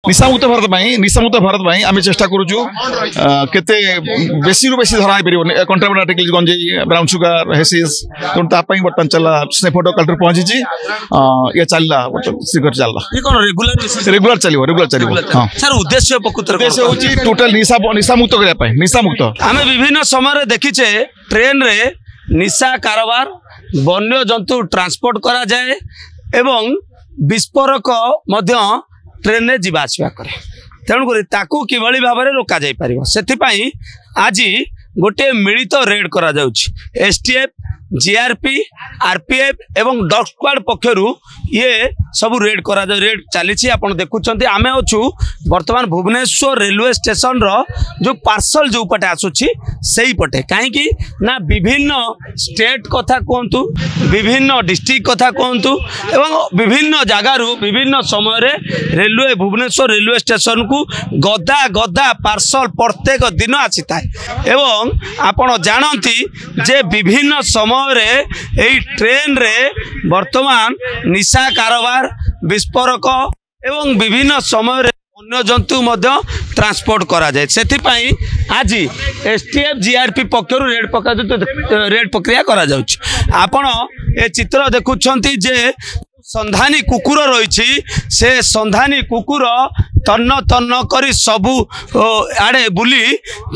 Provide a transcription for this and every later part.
निशामुक्त भारत आम चेष्टा करूँ केते बेसी बेसी धरा पार कंट्राबेंड आर्टिकल गंजेई ब्राउन सुगर हेसिस तेनाली बर्तमान चलला स्नेफोटो कलेक्टर पहुंची ये चलला शीघ्र चलला रेगुलर चलो हाँ सर उद्देश्य होची टोटल निशामुक्त करने निशामुक्त आम विभिन्न समय देखीचे ट्रेन रे निशा कारोबार वन्य जंतु ट्रांसपोर्ट करा जाए एवं विस्फोरक मध्य ट्रेन में जीवा आसवा करे तेणुक ताकू किभली भाव में रोक जाई परिबो सेथिपाई आज गोटे मिलित रेड करा जाउछि एसटीएफ जीआरपी आरपीएफ एवं डॉग स्क्वाड पक्षर ये सब रेड करा रेड चली आप देखुं आम अच्छु बर्तमान भुवनेश्वर रेलवे स्टेशन रो जो पार्सल जो पटे आसुची सही पटे कहीं ना विभिन्न स्टेट कथा कहतु विभिन्न डिस्ट्रिक्ट कथा कहतु एवं विभिन्न जगार विभिन्न समय रे रेलवे भुवनेश्वर रेलवे स्टेशन को गदा गदा पार्सल प्रत्येक दिन आसी थाए एवं आपण जानती जे विभिन्न समय रे ट्रेन रे वर्तमान निशा कारोबार विस्फोरक एवं विभिन्न समय वन्य जंतु ट्रांसपोर्ट करा जाए सेथिपाई आज एसटीएफ जीआरपी पक्षर रेड प्रक्रिया करा जाउछि आपण ए चित्र देखुछंती जे संधानी कुकुर रही से संधानी कुकुर तन्न तन्न करी सबू आड़े बुली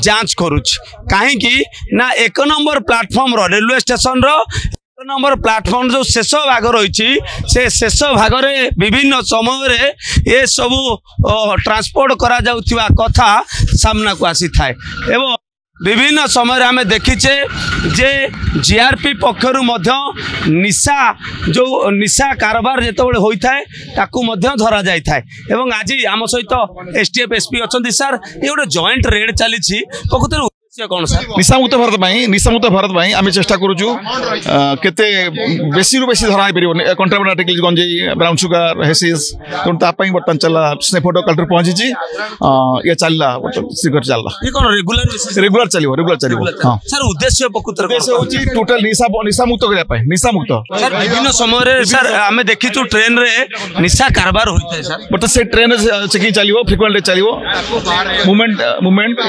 जांच करुच्ची कहीं ना एक number platform railway station number platform जो शेष भाग रही से शेष भाग रे विभिन्न समय ये सबू ट्रांसपोर्ट करा जाउथिबा कथा सामना को आसी थाए एवं विभिन्न समय आम देखीचे जे जीआरपी पक्षर निशा जो निशा कारोबार जितेबाला होता है ताकू धरा जाए एवं आज आम सहित एसटीएफ एसपी अच्छा सार ये गोटे जॉइंट रेड चली प्रकृत कौन सर निशामुक्त भारत आम चेष्टा करूँ केते बेसी बेसी धरा पार कंट्राबेंड आर्टिकल गंजेई ब्राउन सुगर हेसिस तेनाली बर्तमान चलला स्नेफोटो कलेक्टर पहुंची ये चलला शीघ्र चलला रेगुलर चलो हाँ सर उद्देश्य होची टोटल निशामुक्त करने निशामुक्त सर विभिन्न समय सर आम देखीचु ट्रेन रे निशा कारोबार होता है सर बट से ट्रेन चेकिंग चलो फ्रिक्वेंटली चलो मूवमेंट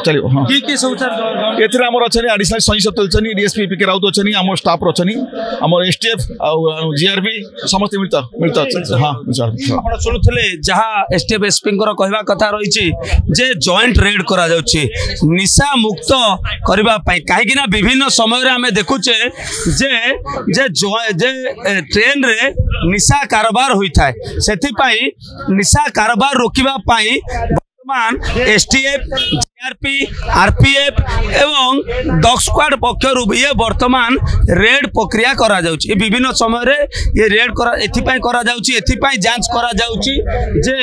चलो हाँ एथिरा हमर अछनी एडिशनल सही सत्तल छनी डीएसपी पीके राउत अछनी हमर स्टाफ रछनी हमर एसटीएफ आ जीआरबी समस्त मिलता हां आपण सुनुथले जहा एसटीएफ एसपी को कहवा कथा रहिछि जे जॉइंट रेड करा जाउछि निशा मुक्त करबा पई काहे कि ना विभिन्न समय रे हमें देखुचे जे ट्रेन रे निशा कारोबार होई थाए सेथि पई निशा कारोबार रोकिबा पई एसटीएफ जीआरपी आरपीएफ एवं डॉग स्क्वाड पक्षर ये वर्तमान रेड प्रक्रिया करा जाउछि विभिन्न समय रे ये रेड करा एथिपाई करा जाउछि एथिपाई जांच करा जाउछि जे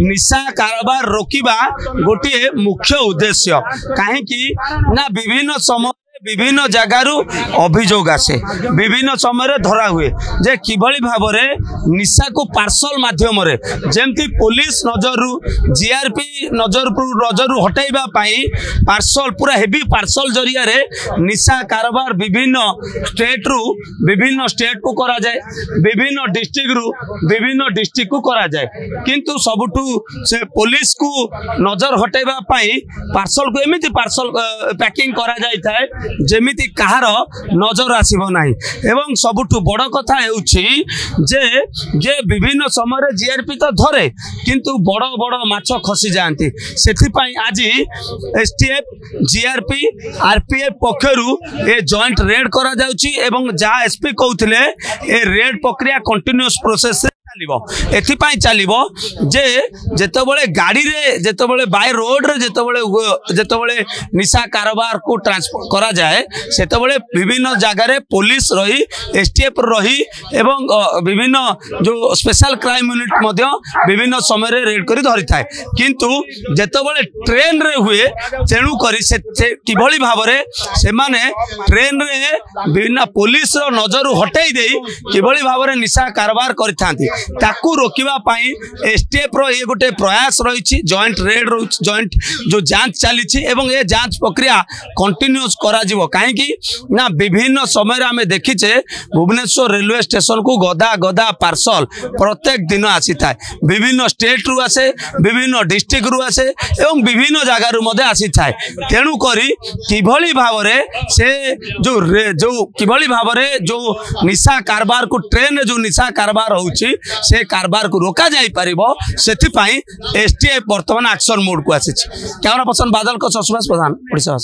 निशा कारोबार रोकिबा गोटे मुख्य उद्देश्य काहे कि ना विभिन्न समय विभिन्न जगार अभियोग आसे विभिन्न समय धरा हुए जे किभली भाव में निशा को पार्सल माध्यम जमती पुलिस नजर जीआरपी नजर हटाइबा पार्सल पूरा हेवी पार्सल जरिया रे निशा कारोबार विभिन्न स्टेट रु विभिन्न स्टेट को करा जाए विभिन्न डिस्ट्रिक्ट रु विभिन्न डिस्ट्रिक्ट को करा जाए किंतु सबुठू से पुलिस को नजर हटाइबा पार्सल को एमिति पार्सल पैकिंग करा जाय थाए जेमिति कहार नजर आसीबो नाही एवं सबुठू बड़ कथा हेउछि जे विभिन्न समय जीआरपी तो धरे किंतु बड़ बड़ माछ खसी जाती सेथि पई आज STF GRP RPF पक्षरु a joint red करा जाउछि एवं जहा एसपी कहउथिले ए रेड प्रक्रिया कंटीन्यूअस प्रोसेस चलो जे जेतबले गाड़ी रे जेतबले बाय रोड रे जेतबले निशा कारोबार को ट्रांसपोर्ट करा जाए सेतबले विभिन्न जगह रे पुलिस रही एसटीएफ रही एवं विभिन्न जो स्पेशल क्राइम यूनिट मध्य विभिन्न समय रे रेड करी धरी थाए किंतु जेतबले ट्रेन रे हुए तेणु करी से किभली भाव रे से माने ट्रेन रे विभिन्न पुलिस रो नजर हटाई दे किभली भाव रे निशा कारोबार करिथांती ताकू रोकिबा पाई एसटीएफ रो ये गोटे प्रयास रही जॉइंट रेड रही जॉइंट जो जांच चली एवं ये जांच प्रक्रिया कंटिन्यूस करा जीवो काहेकि ना विभिन्न समय आम देखीचे भुवनेश्वर रेलवे स्टेशन को गदा गदा पार्सल प्रत्येक दिन आसी था विभिन्न स्टेट रु आसे विभिन्न डिस्ट्रिक्ट रु आसे एवं विभिन्न जगह रु मधे आसी था तेणु करी किभली भावरे से जो किभली भावरे जो निशा कारबार को ट्रेन जो निशा कारबार होउची से कारबार को रोका जाई परिबो सेथिपाई एसटीएफ वर्तमान एक्शन मोड को आसी कैमरा पर्सन बादल को सुभाष प्रधान ओडिशा।